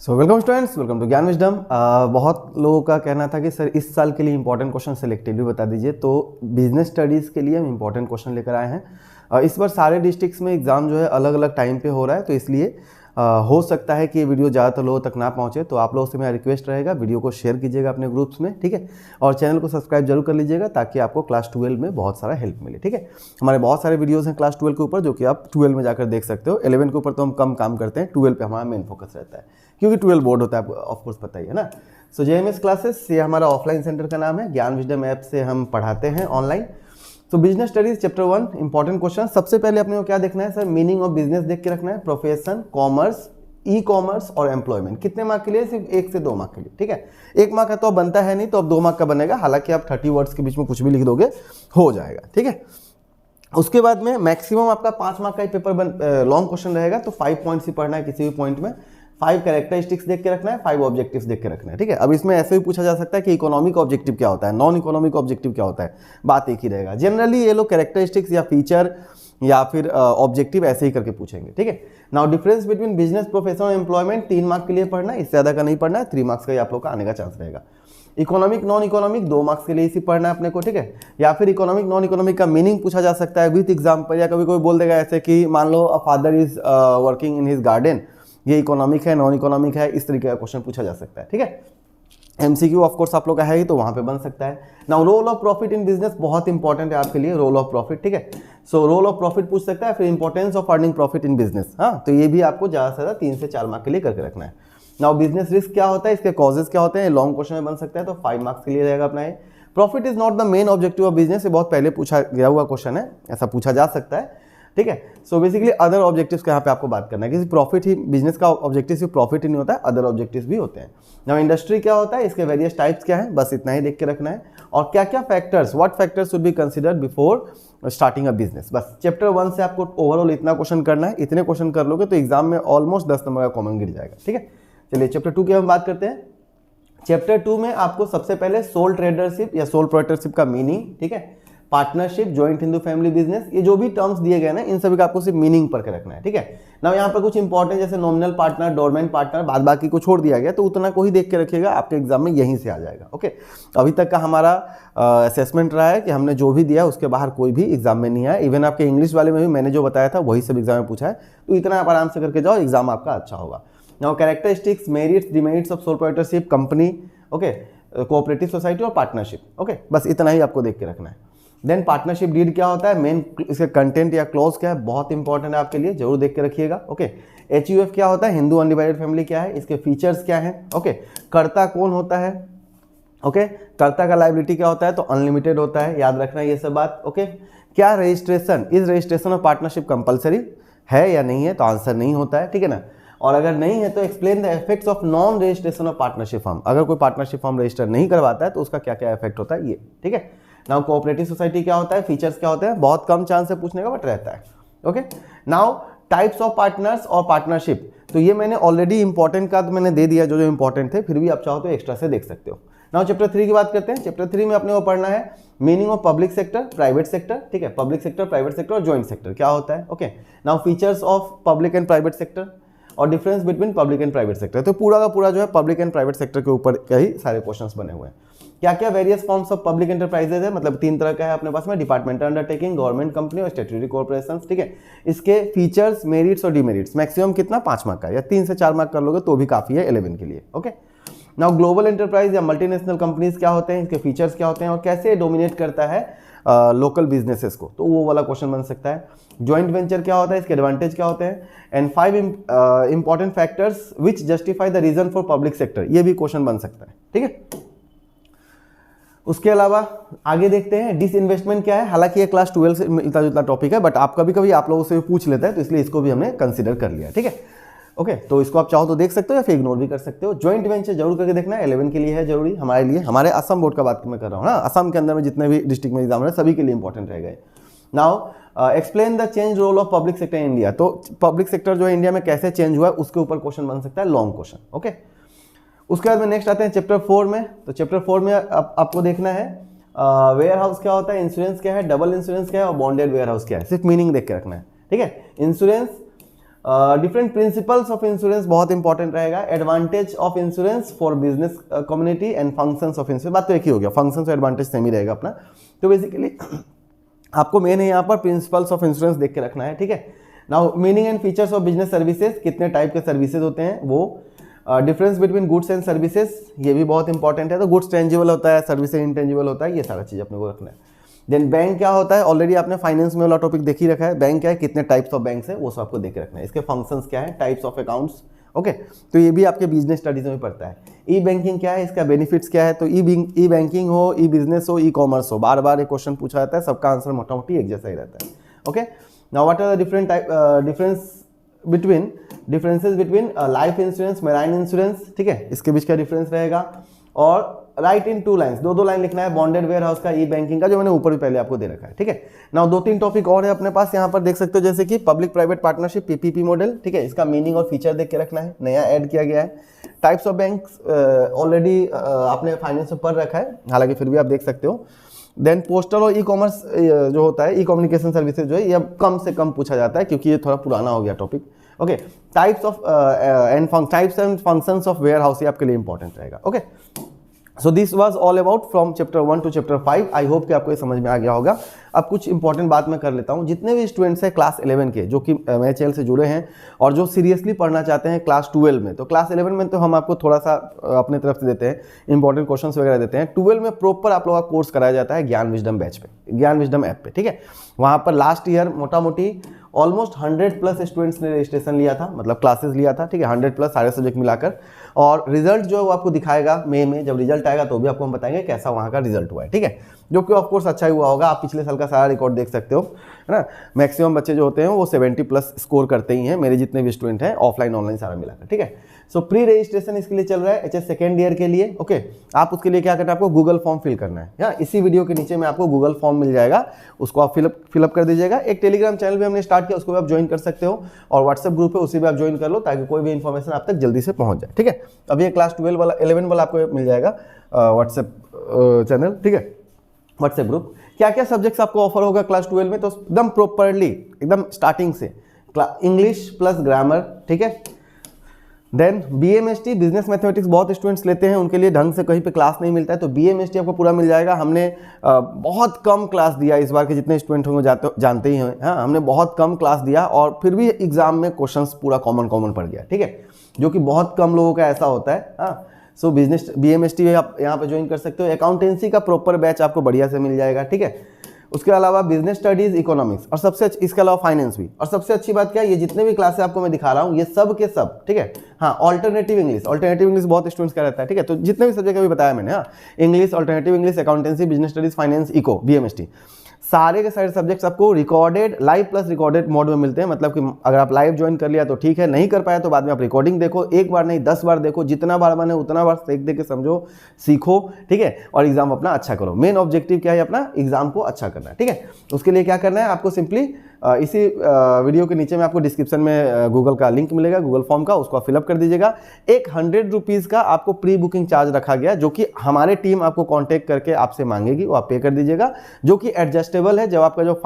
So welcome students, welcome to Gyan wisdom. बहुत लोगों का कहना था कि सर इस साल के लिए इंपॉर्टेंट क्वेश्चन सेलेक्टिवली बता दीजिए, तो बिजनेस स्टडीज़ के लिए हम इंपॉर्टेंट क्वेश्चन लेकर आए हैं। इस बार सारे डिस्ट्रिक्ट्स में एग्जाम जो है अलग अलग टाइम पे हो रहा है, तो इसलिए हो सकता है कि ये वीडियो ज़्यादातर लोगों तक ना पहुँचे, तो आप लोगों से मेरा रिक्वेस्ट रहेगा वीडियो को शेयर कीजिएगा अपने ग्रुप्स में, ठीक है। और चैनल को सब्सक्राइब जरूर कर लीजिएगा ताकि आपको क्लास 12 में बहुत सारा हेल्प मिले, ठीक है। हमारे बहुत सारे वीडियोज़ हैं क्लास 12 के ऊपर जो कि आप 12 में जाकर देख सकते हो। 11 के ऊपर तो हम कम काम करते हैं, 12 पे हमारा मेन फोकस रहता है क्योंकि 12 बोर्ड होता है, आपको ऑफकोर्स पता ही है ना। सो JMS क्लासेस, ये हमारा ऑफलाइन सेंटर का नाम है। ज्ञान विजडम ऐप से हम पढ़ाते हैं ऑनलाइन। तो business studies chapter 1 important question. सबसे पहले अपने को क्या देखना है सर, मीनिंग ऑफ बिजनेस देख के रखना है, प्रोफेशन, कॉमर्स, ई कॉमर्स और एम्प्लॉयमेंट। कितने मार्क के लिए? सिर्फ 1 से 2 मार्क के लिए, ठीक है। 1 मार्क का तो अब बनता है नहीं, तो अब 2 मार्क का बनेगा। हालांकि आप 30 वर्ड्स के बीच में कुछ भी लिख दोगे हो जाएगा, ठीक है। उसके बाद में मैक्सिमम आपका 5 मार्क का ही पेपर लॉन्ग क्वेश्चन रहेगा, तो 5 पॉइंट्स ही पढ़ना है किसी भी पॉइंट में। 5 कैरेक्टरिस्टिक्स देख के रखना है, 5 ऑब्जेक्टिव्स देख के रखना है, ठीक है। अब इसमें ऐसे भी पूछा जा सकता है कि इकोनॉमिक ऑब्जेक्टिव क्या होता है, नॉन इकोनॉमिक ऑब्जेक्टिव क्या होता है, बात एक ही रहेगा। जनरली ये लोग कैरेक्टरिस्टिक्स या फीचर या फिर ऑब्जेक्टिव ऐसे ही करके पूछेंगे, ठीक है। Now difference between business, profession और एम्प्लॉयमेंट 3 मार्क्स के लिए पढ़ना है, इससे ज़्यादा का नहीं पढ़ना है। 3 मार्क्स का ही आप लोग का आने का चांस रहेगा। इकोनॉमिक, नॉन इकोनॉमिक 2 मार्क्स के लिए इसी पढ़ना है अपने को, ठीक है। या फिर इकोनॉमिक, नॉन इकोनॉमिक का मीनिंग पूछा जा सकता है विथ एग्जाम्पल, या कभी कोई बोल देगा ऐसे कि मान लो a father is working in his garden, ये इकोनॉमिक है, नॉन इकोनॉमिक है, इस तरीके का क्वेश्चन पूछा जा सकता है, ठीक है। MCQ ऑफ कोर्स आप लोग का है ही, तो वहां पे बन सकता है। Now role of profit in business बहुत इंपॉर्टेंट है आपके लिए, रोल ऑफ प्रॉफिट, ठीक है। सो रोल ऑफ प्रॉफिट पूछ सकता है, फिर importance of earning profit in business, हाँ, तो ये भी आपको ज़्यादा से ज़्यादा 3 से 4 मार्क के लिए करके रखना है। नाउ बिजनेस रिस्क क्या होता है, इसके कॉजेज क्या होते हैं, लॉन्ग क्वेश्चन में बन सकता है, तो 5 मार्क्स के लिए रहेगा अपना ये। Profit is not the main objective of business, ये बहुत पहले पूछा गया हुआ क्वेश्चन है, ऐसा पूछा जा सकता है, ठीक है। सो बेसिकली अदर ऑब्जेक्टिव्स का यहाँ पे आपको बात करना है, किसी प्रॉफिट ही, बिजनेस का ऑब्जेक्टिव सिर्फ प्रॉफिट ही नहीं होता है, अदर ऑब्जेक्टिव्स भी होते हैं। नाउ इंडस्ट्री क्या होता है, इसके वेरियस टाइप्स क्या है, बस इतना ही देख के रखना है। और क्या क्या factors, what factors should be considered before starting a business. बस चैप्टर 1 से आपको ओवरऑल इतना क्वेश्चन करना है, इतने क्वेश्चन कर लोगे तो एग्जाम में ऑलमोस्ट 10 नंबर का कॉमन गिर जाएगा, ठीक है। चलिए चैप्टर 2 की हम बात करते हैं। चैप्टर 2 में आपको सबसे पहले सोल ट्रेडरशिप या सोल प्रोप्राइटरशिप का मीनिंग, ठीक है, partnership, joint Hindu family business, ये जो भी टर्म्स दिए गए ना, इन सभी का आपको सिर्फ मीनिंग पर के रखना है, ठीक है ना। यहाँ पर कुछ इंपॉर्टेंट जैसे नॉमिनल पार्टनर, डोरमेंट पार्टनर, बाद बाकी को छोड़ दिया गया, तो उतना को ही देख के रखिएगा, आपके एग्जाम में यहीं से आ जाएगा, ओके। अभी तक का हमारा असेसमेंट रहा है कि हमने जो भी दिया उसके बाहर कोई भी एग्जाम में नहीं आया। इवन आपके इंग्लिश वाले में भी मैंने जो बताया था वही सब एग्जाम में पूछा है, तो इतना आप आराम से करके जाओ, एग्जाम आपका अच्छा होगा। Now characteristics, merits, demerits of sole proprietorship, company, okay, cooperative society और पार्टनरशिप, ओके, बस इतना ही आपको देख के रखना है। देन पार्टनरशिप डीड क्या होता है, मेन इसके कंटेंट या क्लॉज क्या है, बहुत इंपॉर्टेंट है आपके लिए, जरूर देख के रखिएगा, ओके। HUF क्या होता है, हिंदू अनडिवाइडेड फैमिली क्या है, इसके फीचर्स क्या हैं, ओके। कर्ता कौन होता है, ओके। कर्ता का लायबिलिटी क्या होता है, तो अनलिमिटेड होता है, याद रखना ये सब बात, ओके। क्या registration, is registration of partnership compulsory है या नहीं है, तो आंसर नहीं होता है, ठीक है ना। और अगर नहीं है तो explain the effects of non registration of partnership form, अगर कोई पार्टनरशिप फॉर्म रजिस्टर नहीं करवाता है तो उसका क्या क्या इफेक्ट होता है, ये, ठीक है। नाउ कोऑपरेटिव सोसाइटी क्या होता है, फीचर्स क्या होते हैं, बहुत कम चांस है पूछने का बट रहता है, okay. Now types of partners और पार्टनरशिप, तो ये मैंने ऑलरेडी इंपॉर्टेंट का तो मैंने दे दिया जो जो इंपॉर्टेंट थे, फिर भी आप चाहो तो एक्स्ट्रा से देख सकते हो। नाउ चैप्टर 3 की बात करते हैं। चैप्टर 3 में अपने को पढ़ना है meaning of public sector, private sector, ठीक है, पब्लिक सेक्टर, प्राइवेट सेक्टर और ज्वाइंट सेक्टर क्या होता है, okay. Now features of public and private sector और difference between public and private sector, तो पूरा का पूरा जो है पब्लिक एंड प्राइवेट सेक्टर के ऊपर के ही सारे क्वेश्चंस बने हुए हैं। क्या क्या various forms of public enterprises है, मतलब 3 तरह का है अपने पास में, डिपार्टमेंटल अंडरटेकिंग, गवर्नमेंट कंपनी और स्टैट्यूटरी कॉर्पोरेशंस, ठीक है। इसके फीचर्स, मेरिट्स और डिमेरिट्स मैक्सिमम कितना, 5 मार्क का, या 3 से 4 मार्क कर लोगे तो भी काफी है 11 के लिए, ओके। नाउ ग्लोबल एंटरप्राइज या मल्टीनेशनल कंपनीज क्या होते हैं, इसके फीचर्स क्या होते हैं और कैसे डोमिनेट करता है लोकल बिजनेसेस को, तो वो वाला क्वेश्चन बन सकता है। जॉइंट वेंचर क्या होता है, इसके एडवांटेज क्या होते हैं, and 5 important factors which justify the reason for public sector, ये भी क्वेश्चन बन सकता है, ठीक है। उसके अलावा आगे देखते हैं डिसइन्वेस्टमेंट क्या है, हालांकि ये क्लास 12 से मिलता जुलता टॉपिक है, बट आप कभी कभी आप लोगों से भी पूछ लेते हैं, तो इसलिए इसको भी हमने कंसिडर कर लिया, ठीक है, ओके। तो इसको आप चाहो तो देख सकते हो या फिर इग्नोर भी कर सकते हो। जॉइंट वेंचर जरूर करके देखना है, 11 के लिए है जरूरी, हमारे लिए, हमारे असम बोर्ड का बात मैं कर रहा हूँ ना, असम के अंदर में जितने भी डिस्ट्रिक्ट में एग्जाम है सभी के लिए इंपॉर्टेंट रहेगा। Now explain the change role of public sector in India, तो पब्लिक सेक्टर जो है इंडिया में कैसे चेंज हुआ है उसके ऊपर क्वेश्चन बन सकता है, लॉन्ग क्वेश्चन, ओके। उसके बाद में नेक्स्ट आते हैं चैप्टर 4 में। तो चैप्टर 4 में आपको देखना है वेयर हाउस क्या होता है, इंश्योरेंस क्या है, डबल इंश्योरेंस क्या है और बॉन्डेड वेयर हाउस क्या है, सिर्फ मीनिंग देख के रखना है, ठीक है। Insurance different principles of insurance बहुत इंपॉर्टेंट रहेगा, advantage of insurance for business community and functions of insurance, बात तो एक ही हो गया, फंक्शंस और एडवांटेज सेम ही रहेगा अपना। तो बेसिकली आपको मेन है यहाँ पर प्रिंसिपल्स ऑफ इंश्योरेंस देख के रखना है, ठीक है। Now meaning and features of business services, कितने टाइप के सर्विसेज होते हैं वो, difference between goods and services, ये भी बहुत इंपॉर्टेंट है। तो गुड्स टेंजिबल होता है, सर्विसेज इंटेंजिबल होता है, ये सारा चीज़ अपने को रखना है। देन बैंक क्या होता है, ऑलरेडी आपने फाइनेंस में वाला टॉपिक देख ही रखा है, बैंक क्या है, कितने टाइप्स ऑफ बैंक्स है वो सब आपको देख के रखना है। इसके फंक्शंस क्या है, टाइप्स ऑफ अकाउंट्स, ओके, तो ये भी आपके बिजनेस स्टडीज में पड़ता है। ई बैंकिंग क्या है, इसका बेनिफिट्स क्या है, तो ई बैंकिंग हो, ई बिजनेस हो, ई कॉमर्स हो, बार बार ये क्वेश्चन पूछा जाता है, सबका आंसर मोटा मोटी एक जैसा ही रहता है, okay. Now what are the different differences between life insurance, marine insurance, ठीक है, इसके बीच का डिफरेंस रहेगा। और राइट इन 2 लाइन्स, दो लाइन लिखना है, बॉन्डेड वेयर हाउस का, ई बैंकिंग का, जो मैंने ऊपर भी पहले आपको दे रखा है, ठीक है। नाउ 2-3 टॉपिक और है अपने पास, यहाँ पर देख सकते हो, जैसे कि public private partnership, PPP model, ठीक है, इसका मीनिंग और फीचर देख के रखना है, नया ऐड किया गया है। टाइप्स ऑफ बैंक्स ऑलरेडी आपने फाइनेंस में पढ़ रखा है, हालांकि फिर भी आप देख सकते हो। देन पोस्टल और ई कॉमर्स जो होता है, ई कम्युनिकेशन सर्विसेज जो है, ये अब कम से कम पूछा जाता है क्योंकि ये थोड़ा पुराना हो गया topic, okay. Types and functions of warehouse, ये आपके लिए इंपॉर्टेंट रहेगा, okay. So this was all about from chapter 1 to chapter 5। I hope कि आपको ये समझ में आ गया होगा। अब कुछ इंपॉर्टेंट बात मैं कर लेता हूँ, जितने भी स्टूडेंट्स हैं क्लास 11 के जो कि मेरे चैनल से जुड़े हैं और जो सीरियसली पढ़ना चाहते हैं क्लास 12 में, तो क्लास 11 में तो हम आपको थोड़ा सा अपने तरफ से देते हैं, इंपॉर्टेंट क्वेश्चंस वगैरह देते हैं। 12 में प्रॉपर आप लोगों का कोर्स कराया जाता है ज्ञान विजडम बैच पे, ज्ञान विजडम ऐप पे, ठीक है। वहाँ पर लास्ट ईयर मोटा मोटी ऑलमोस्ट 100+ स्टूडेंट्स ने रजिस्ट्रेशन लिया था, मतलब क्लासेस लिया था, ठीक है, 100+ सारे सब्जेक्ट मिलाकर। और रिजल्ट जो है वो आपको दिखाएगा मई में, जब रिजल्ट आएगा तो भी आपको हम बताएंगे कैसा वहाँ का रिजल्ट हुआ है, ठीक है, जो कि ऑफकोर्स अच्छा ही हुआ होगा। आप पिछले साल का सारा रिकॉर्ड देख सकते हो, है ना। मैक्सिमम बच्चे जो होते हैं वो 70+ स्कोर करते ही हैं, मेरे जितने भी स्टूडेंट हैं, ऑफलाइन ऑनलाइन सारा मिलाकर, ठीक है। सो प्री रजिस्ट्रेशन इसके लिए चल रहा है HS सेकेंड ईयर के लिए, ओके। आप उसके लिए क्या करना है, आपको गूगल फॉर्म फिल करना है, या इसी वीडियो के नीचे में आपको गूगल फॉर्म मिल जाएगा, उसको आप फिलअप कर दीजिएगा। एक टेलीग्राम चैनल भी हमने स्टार्ट किया, उसको भी आप ज्वाइन कर सकते हो, और व्हाट्सएप ग्रुप है उसी भी आप ज्वाइन कर लो, ताकि कोई भी इन्फॉर्मेशन आप तक जल्दी से पहुंच जाए, ठीक है। अब ये क्लास 11 वाला आपको मिल जाएगा व्हाट्सएप चैनल, ठीक है, व्हाट्सएप ग्रुप। क्या क्या सब्जेक्ट्स आपको ऑफर होगा क्लास 12 में, तो एकदम प्रॉपरली, एकदम स्टार्टिंग से इंग्लिश प्लस ग्रामर, ठीक है। देन BMST बिजनेस मैथमेटिक्स बहुत स्टूडेंट्स लेते हैं, उनके लिए ढंग से कहीं पे क्लास नहीं मिलता है, तो BMST आपको पूरा मिल जाएगा। हमने बहुत कम क्लास दिया इस बार के, जितने स्टूडेंट होंगे जानते ही हैं, हाँ, हमने बहुत कम क्लास दिया और फिर भी एग्जाम में क्वेश्चंस पूरा कॉमन पड़ गया, ठीक है, जो कि बहुत कम लोगों का ऐसा होता है, हाँ। सो बिजनेस BMST आप यहाँ पे ज्वाइन कर सकते हो। अकाउंटेंसी का प्रॉपर बैच आपको बढ़िया से मिल जाएगा, ठीक है। उसके अलावा बिजनेस स्टडीज, इकोनॉमिक्स, और सबसे इसके अलावा फाइनेंस भी। और सबसे अच्छी बात क्या है, ये जितने भी क्लासेस आपको मैं दिखा रहा हूँ, ये सब के सब, ठीक है, हाँ। ऑल्टरनेटिव इंग्लिश बहुत स्टूडेंट्स का रहता है, ठीक है, तो जितने भी सब्जेक्ट अभी बताया मैंने, हाँ, English, alternative English, accountancy, business studies, finance, eco, BMST, सारे के सारे सब्जेक्ट्स आपको recorded, live plus recorded mode में मिलते हैं। मतलब कि अगर आप लाइव ज्वाइन कर लिया तो ठीक है, नहीं कर पाया तो बाद में आप रिकॉर्डिंग देखो, एक बार नहीं 10 बार देखो, जितना बार बने उतना बार देख के समझो, सीखो, ठीक है, और एग्जाम अपना अच्छा करो। मेन ऑब्जेक्टिव क्या है, अपना एग्जाम को अच्छा करना है, ठीक है। उसके लिए क्या करना है, आपको सिंपली इसी वीडियो के नीचे में आपको डिस्क्रिप्शन में गूगल का लिंक मिलेगा, गूगल फॉर्म का, उसको आप फिलअप कर दीजिएगा। एक 100 रुपीज़ का आपको प्री बुकिंग चार्ज रखा गया, जो कि हमारे टीम आपको कांटेक्ट करके आपसे मांगेगी, वो आप पे कर दीजिएगा, जो कि एडजस्टेबल है। जब आपका जो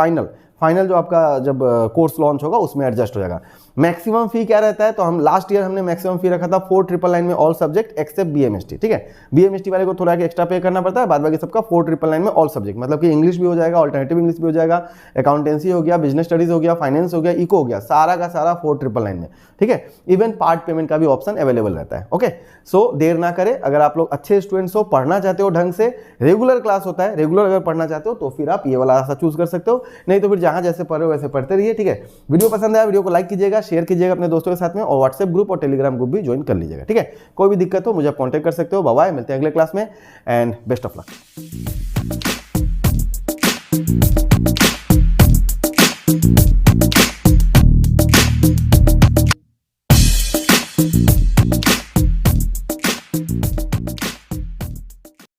फाइनल जो आपका जब कोर्स लॉन्च होगा उसमें एडजस्ट हो जाएगा। मैक्सिमम फी क्या रहता है, तो हम लास्ट ईयर हमने मैक्सिमम फी रखा था 4999 में ऑल सब्जेक्ट एक्सेप्ट BMST, ठीक है। BMST वाले को थोड़ा एक्स्ट्रा पे करना पड़ता है, बाद बाकी सबका 4999 में ऑल सब्जेक्ट, मतलब कि इंग्लिश भी हो जाएगा, ऑल्टरनेटिव इंग्लिश भी हो जाएगा, अकाउंटेंसी हो गया, बिजनेस स्टडीज हो गया, फाइनेंस हो गया, इको हो गया, सारा का सारा 4999 में, ठीक है। इवन पार्ट पेमेंट का भी ऑप्शन अवेलेबल रहता है, ओके। सो देर ना करें, अगर आप लोग अच्छे स्टूडेंट्स हो, पढ़ना चाहते हो ढंग से, रेगुलर क्लास होता है, रेगुलर अगर पढ़ना चाहते हो तो फिर आप ये वाला रास्ता चूज कर सकते हो, नहीं तो फिर जहां जैसे पढ़ रहे हो वैसे पढ़ते रहिए, ठीक है। वीडियो पसंद आया, वीडियो को लाइक कीजिएगा, शेयर कीजिएगा अपने दोस्तों के साथ में, और व्हाट्सएप ग्रुप और टेलीग्राम ग्रुप भी ज्वाइन कर लीजिएगा, ठीक है। कोई भी दिक्कत हो मुझे आप कॉन्टैक्ट कर सकते हो। बाय बाय, मिलते हैं अगले क्लास में, एंड बेस्ट ऑफ लक।